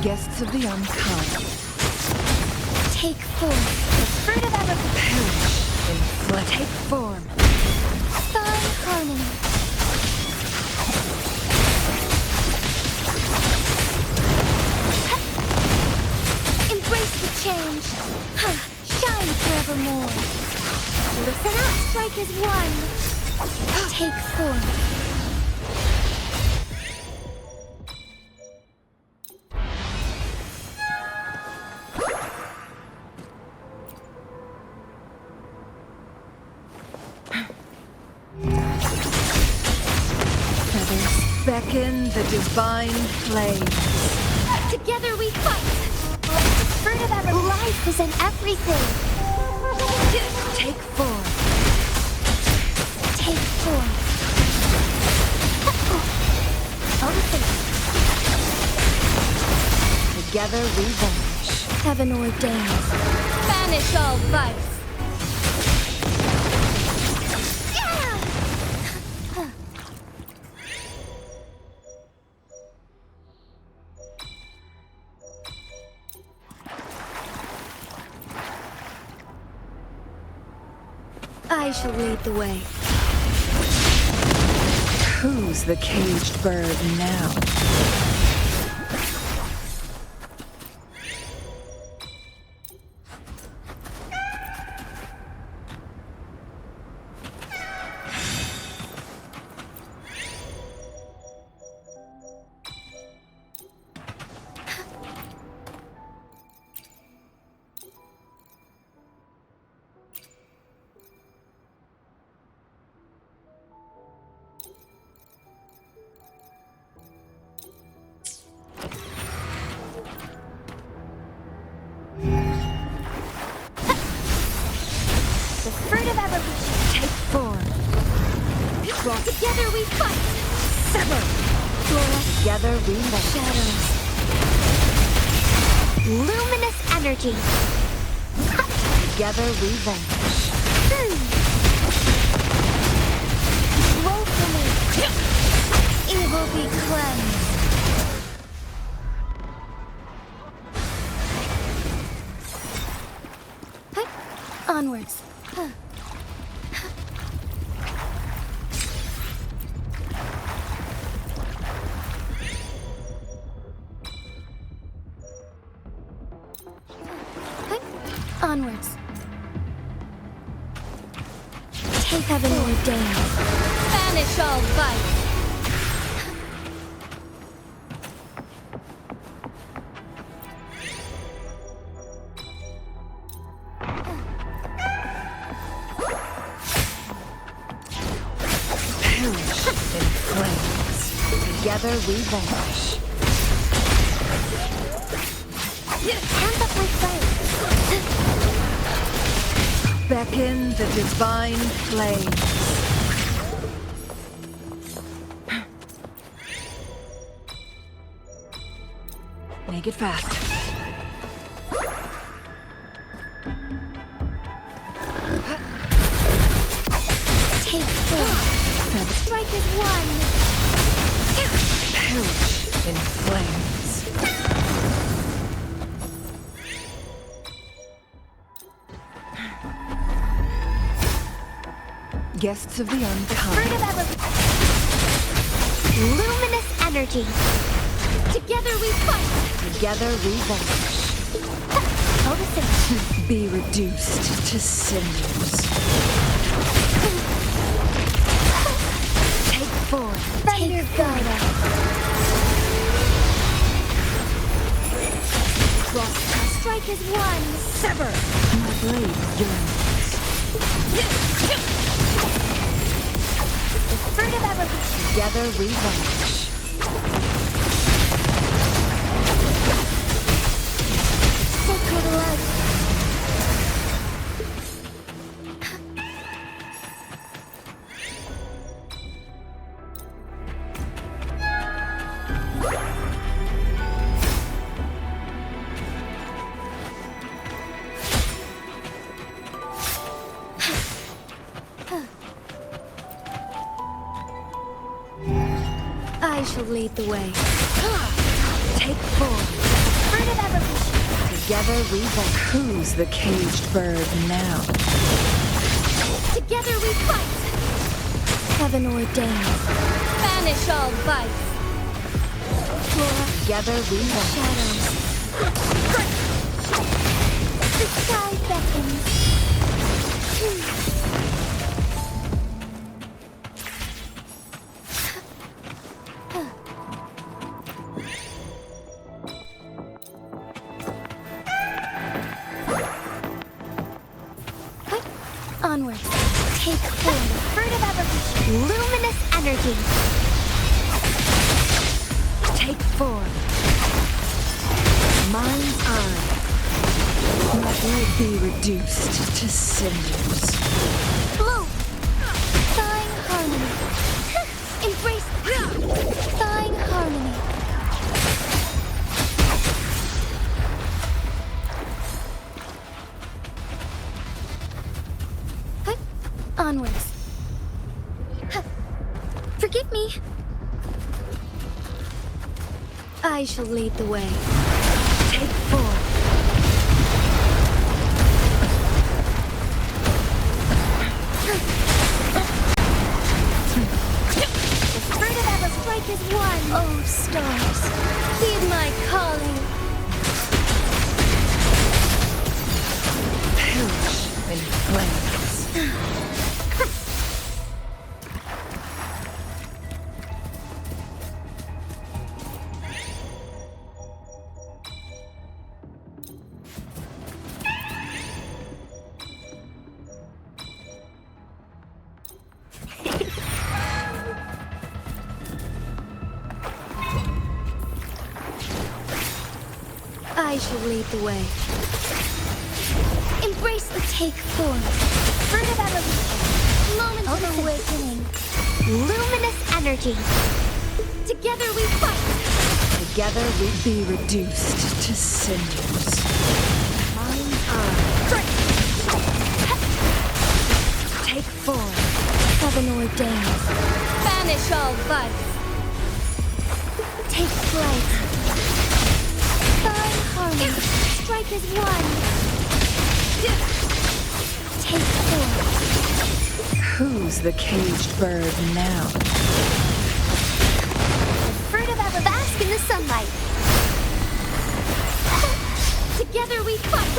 Guests of the unkind. Take form. The fruit of ever Perish in flesh. Take form. fine harmony. Embrace the change. Shine forevermore. Listen up, strike as one. Take form. Beckon the divine flames. Together we fight. The fruit of ever life is in everything. Take form. Take form. Together we vanish. Heaven ordains. Banish all vice. I shall lead the way. Who's the caged bird now? The fruit of evolution. Take form. Together we fight. Sever. Together we vanish. Shadows. Luminous energy. Together we vanish. Woefully. Evil be cleansed. Onwards. Onwards. Take heaven ordained. Banish all vice. Perish in flames. Together we vanish. Hand up my fire. Beckon the divine flames. Make it fast. Take form. Strike as one. Perish in flames. Guests of the Fruit unkind. of ever. Luminous energy. Together we fight. Together we vanish. Noticing. Be reduced to cinders. Take form. Thunder guide us. Cross Strike as one. sever. My blade yearns. The fruit of ever. Together we vanish. Sacred love. I shall lead the way. Take form. fruit of evolution. Together we will. Who's the caged bird now? Together we fight. Heaven ordained. Banish all vice. Flora. Together we will. Shadows. The sky beckons. Onwards. Take form. Fruit of evolution. Luminous energy. Take form. Mind's eye. Let it be reduced to cinders. Bloom. Thine harmony. Embrace. Thine harmony. Onwards. Forgive me. I shall lead the way. Take form. The fruit of ever strike is one. Oh, stars, heed my calling. Perish in flames. I shall lead the way. Embrace the take form. Fruit of evolution. Moment of awakening. Luminous energy. Together we fight. Together we be reduced to cinders. Mind's eye. Take form. Heaven ordained. Banish all vice. Take flight. Thine harmony. Strike as one. Take form. Who's the caged bird now? The fruit of ever bask in the sunlight. Together we fight.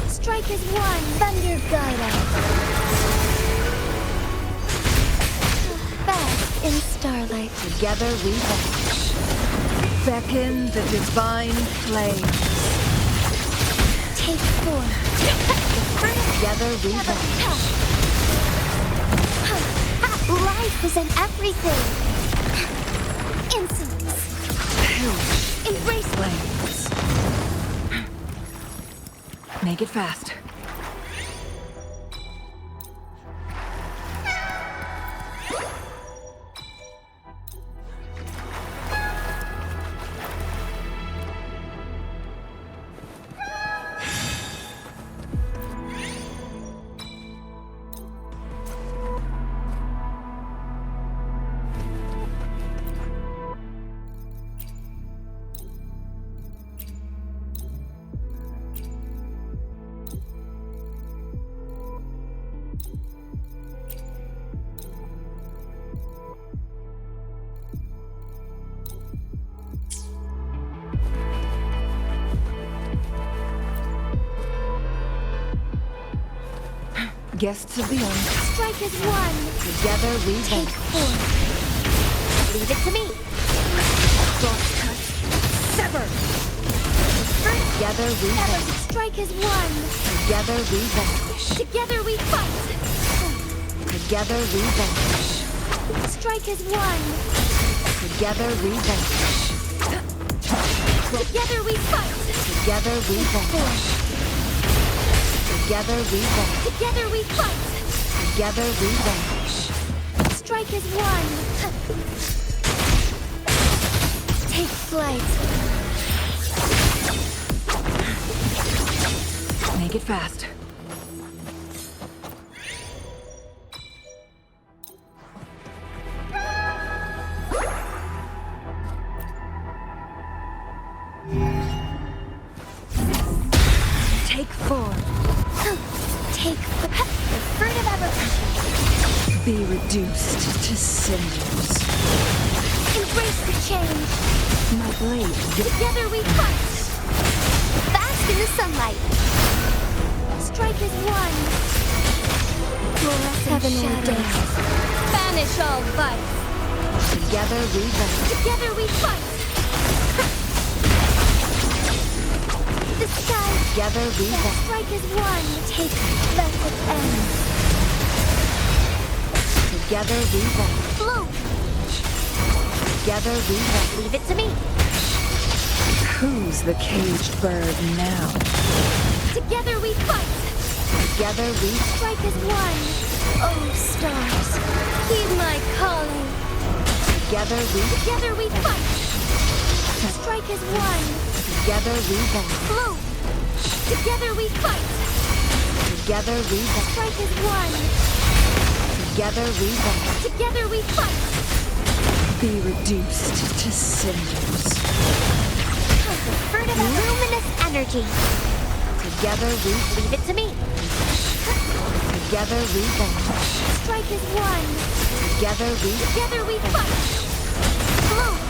Strike as one. Thunder guide us. Bask in starlight. Together we vanish. Beckon the divine flames. Take form. Together we vanish. Life is in everything. Incense. Perish Embrace flames. Make it fast. Guests of the earth. Strike as one. Together we Take vanish. form. Leave it to me. Crosscut. Sever. Together we Never vanish. strike as one. Together we vanish. Together we fight. Together we vanish. Strike as one. Together we vanish. Together we fight. Together we vanish. Together we vanish. Together we fight. Together we vanish. Strike as one. Take flight. Make it fast. Take form. Take the fruit of evolution. Be reduced to cinders. Embrace the change. My blade. Together we fight. Bask in the sunlight. Strike as one. Heaven ordained. Banish all vice. Together we fight. Together we fight. The sky. Together we fight. Strike as one. Take blessed end. Together we fight. Float. Together we fight. Leave it to me. Who's the caged bird now? Together we fight. Together we Strike as one. Oh, stars. Heed my calling. Together we fight. Strike as one. Together we fight. Float. Together we fight. Together we fight. Strike as one. Together we fight. Together we fight. Be reduced to cinders. The fruit of luminous energy. Together we Leave it to me. Together we fight. Strike as one. Together we fight. Float.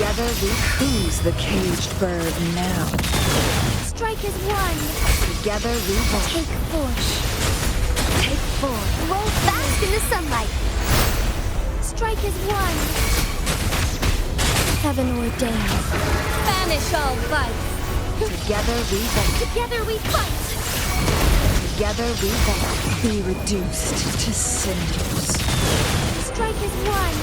Together we Who's the caged bird now? Strike as one. Together we fight. Take force. Take form. Roll fast in the sunlight. Strike as one. Heaven ordained. Banish all vice. Together we fight. Together we fight. Together we fight. Be reduced to cinders. Strike as one.